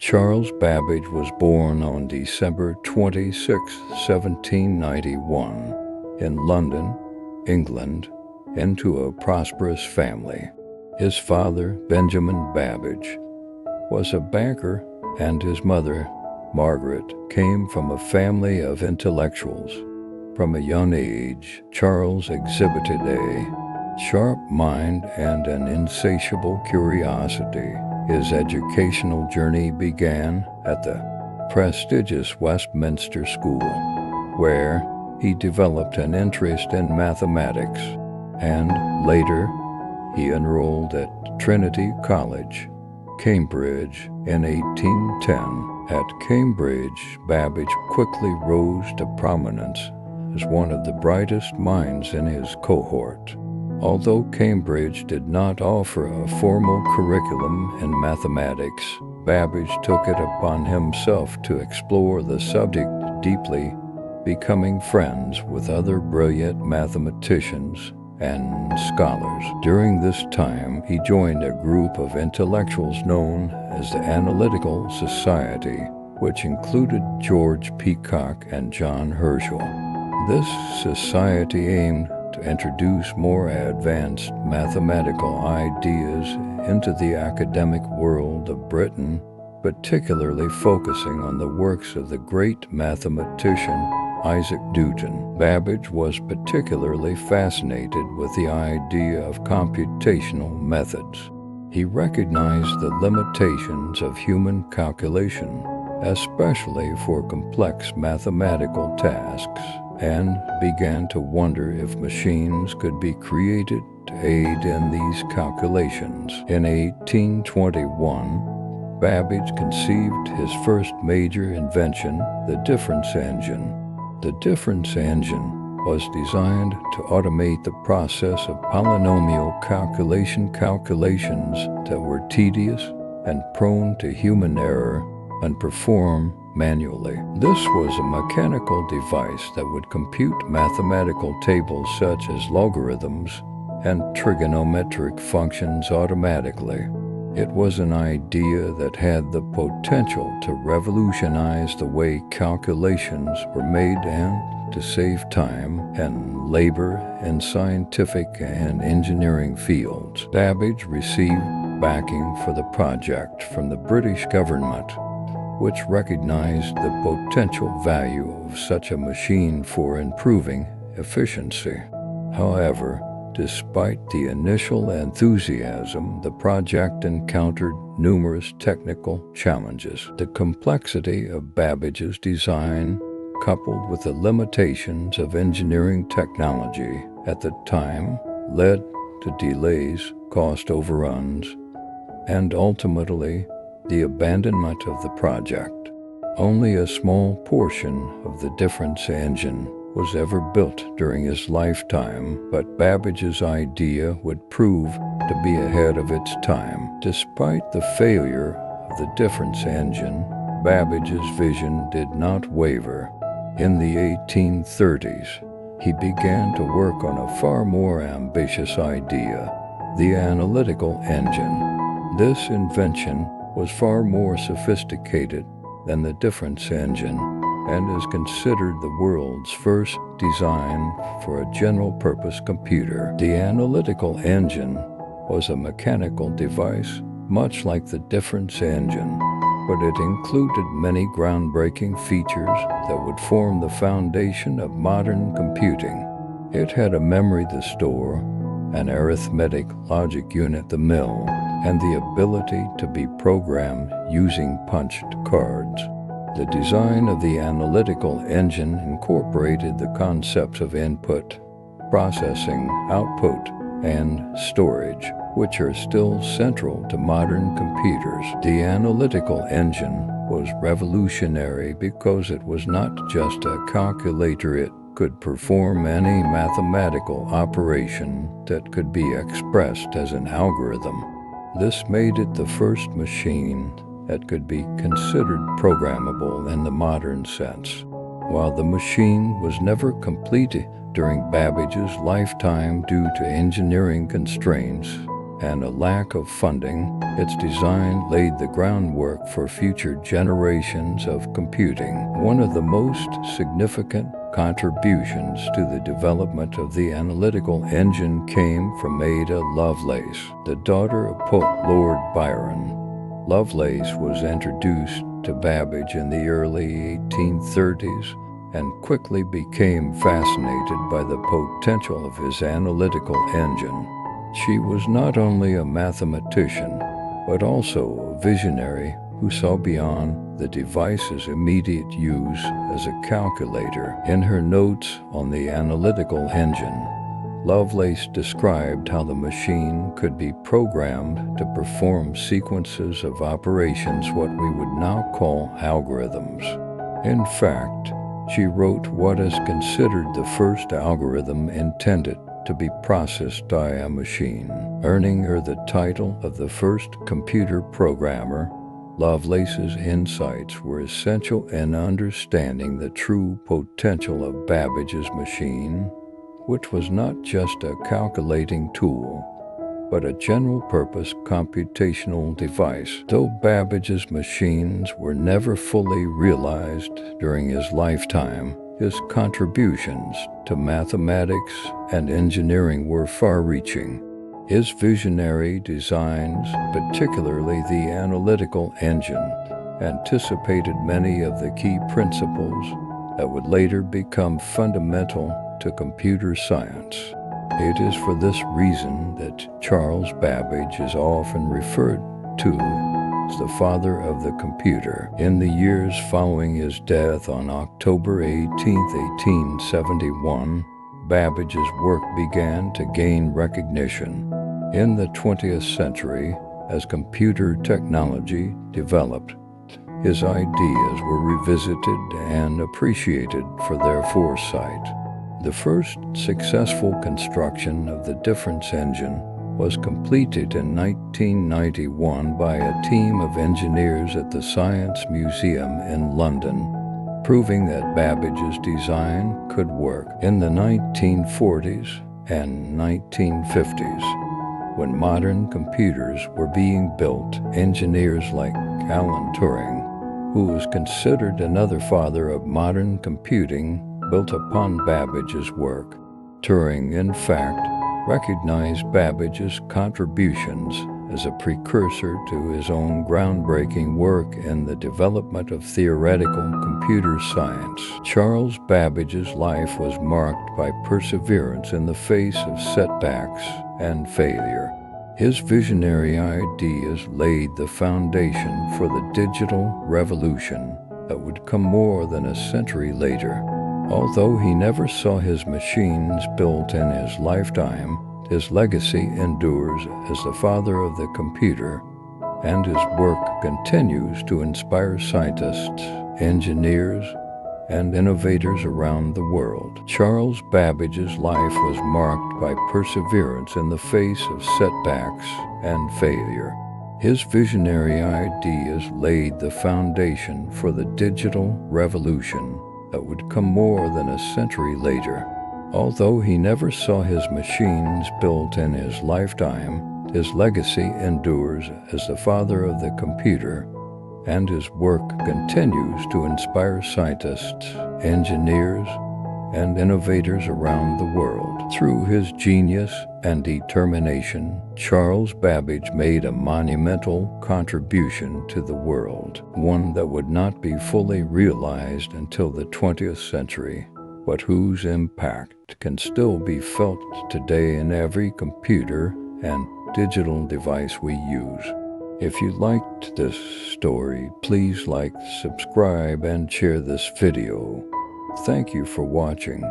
Charles Babbage was born on December 26, 1791, in London, England, into a prosperous family. His father, Benjamin Babbage, was a banker, and his mother, Margaret, came from a family of intellectuals. From a young age, Charles exhibited a sharp mind and an insatiable curiosity. His educational journey began at the prestigious Westminster School, where he developed an interest in mathematics, and later he enrolled at Trinity College, Cambridge, in 1810. At Cambridge, Babbage quickly rose to prominence as one of the brightest minds in his cohort. Although Cambridge did not offer a formal curriculum in mathematics, Babbage took it upon himself to explore the subject deeply, becoming friends with other brilliant mathematicians and scholars. During this time, he joined a group of intellectuals known as the Analytical Society, which included George Peacock and John Herschel. This society aimed to introduce more advanced mathematical ideas into the academic world of Britain, particularly focusing on the works of the great mathematician Isaac Newton. Babbage was particularly fascinated with the idea of computational methods. He recognized the limitations of human calculation, especially for complex mathematical tasks, and began to wonder if machines could be created to aid in these calculations. In 1821, Babbage conceived his first major invention, the difference engine. The difference engine was designed to automate the process of polynomial calculations that were tedious and prone to human error and performed manually. This was a mechanical device that would compute mathematical tables such as logarithms and trigonometric functions automatically. It was an idea that had the potential to revolutionize the way calculations were made and to save time and labor in scientific and engineering fields. Babbage received backing for the project from the British government, which recognized the potential value of such a machine for improving efficiency. However, despite the initial enthusiasm, the project encountered numerous technical challenges. The complexity of Babbage's design, coupled with the limitations of engineering technology at the time, led to delays, cost overruns, and ultimately the abandonment of the project. Only a small portion of the difference engine was ever built during his lifetime, but Babbage's idea would prove to be ahead of its time. Despite the failure of the difference engine, Babbage's vision did not waver. In the 1830s, he began to work on a far more ambitious idea, the analytical engine. This invention was far more sophisticated than the difference engine and is considered the world's first design for a general-purpose computer. The analytical engine was a mechanical device much like the difference engine, but it included many groundbreaking features that would form the foundation of modern computing. It had a memory, the store, an arithmetic logic unit, the mill, and the ability to be programmed using punched cards. The design of the analytical engine incorporated the concepts of input, processing, output, and storage, which are still central to modern computers. The analytical engine was revolutionary because it was not just a calculator. It could perform any mathematical operation that could be expressed as an algorithm. This made it the first machine that could be considered programmable in the modern sense. While the machine was never completed during Babbage's lifetime due to engineering constraints, and a lack of funding, its design laid the groundwork for future generations of computing. One of the most significant contributions to the development of the analytical engine came from Ada Lovelace, the daughter of poet Lord Byron. Lovelace was introduced to Babbage in the early 1830s and quickly became fascinated by the potential of his analytical engine. She was not only a mathematician, but also a visionary who saw beyond the device's immediate use as a calculator. In her notes on the analytical engine, Lovelace described how the machine could be programmed to perform sequences of operations, what we would now call algorithms. In fact, she wrote what is considered the first algorithm intended to be processed by a machine, earning her the title of the first computer programmer. Lovelace's insights were essential in understanding the true potential of Babbage's machine, which was not just a calculating tool, but a general-purpose computational device. Though Babbage's machines were never fully realized during his lifetime, his contributions to mathematics and engineering were far-reaching. His visionary designs, particularly the analytical engine, anticipated many of the key principles that would later become fundamental to computer science. It is for this reason that Charles Babbage is often referred to as the father of the computer. In the years following his death on October 18, 1871, Babbage's work began to gain recognition. In the 20th century, as computer technology developed, his ideas were revisited and appreciated for their foresight. The first successful construction of the difference engine was completed in 1991 by a team of engineers at the Science Museum in London, proving that Babbage's design could work. In the 1940s and 1950s, when modern computers were being built, engineers like Alan Turing, who was considered another father of modern computing, built upon Babbage's work. Turing, in fact, recognized Babbage's contributions as a precursor to his own groundbreaking work in the development of theoretical computer science. Charles Babbage's life was marked by perseverance in the face of setbacks and failure. His visionary ideas laid the foundation for the digital revolution that would come more than a century later. Although he never saw his machines built in his lifetime, his legacy endures as the father of the computer, and his work continues to inspire scientists, engineers, and innovators around the world. Charles Babbage's life was marked by perseverance in the face of setbacks and failure. His visionary ideas laid the foundation for the digital revolution that would come more than a century later. Although he never saw his machines built in his lifetime, his legacy endures as the father of the computer, and his work continues to inspire scientists, engineers, and innovators around the world. Through his genius and determination, Charles Babbage made a monumental contribution to the world, one that would not be fully realized until the 20th century, but whose impact can still be felt today in every computer and digital device we use. If you liked this story, please like, subscribe, and share this video. Thank you for watching.